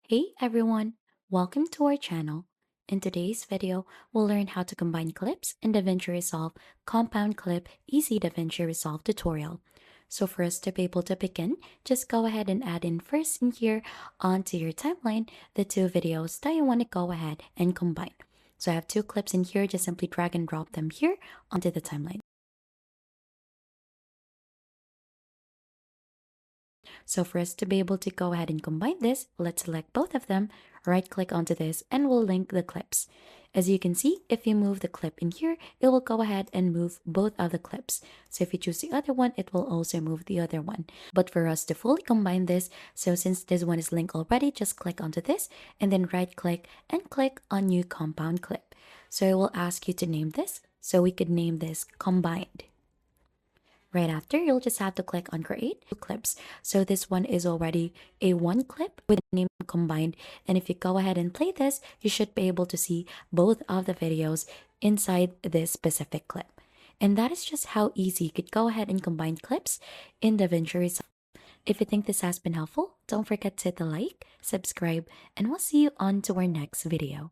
Hey everyone, welcome to our channel. In today's video, we'll learn how to combine clips in DaVinci Resolve Compound Clip Easy DaVinci Resolve tutorial. So for us to be able to begin, just go ahead and add in first in here onto your timeline the two videos that you want to go ahead and combine. So I have two clips in here, just simply drag and drop them here onto the timeline. So for us to be able to go ahead and combine this, let's select both of them, right click onto this, and we'll link the clips. As you can see, if you move the clip in here, it will go ahead and move both of the clips. So if you choose the other one, it will also move the other one. But for us to fully combine this, so since this one is linked already, just click onto this and then right click and click on new compound clip. So it will ask you to name this. So we could name this combined. Right after, you'll just have to click on create clips. So this one is already a one clip with the name combined. And if you go ahead and play this, you should be able to see both of the videos inside this specific clip. And that is just how easy you could go ahead and combine clips in DaVinci Resolve. If you think this has been helpful, don't forget to hit the like, subscribe, and we'll see you on to our next video.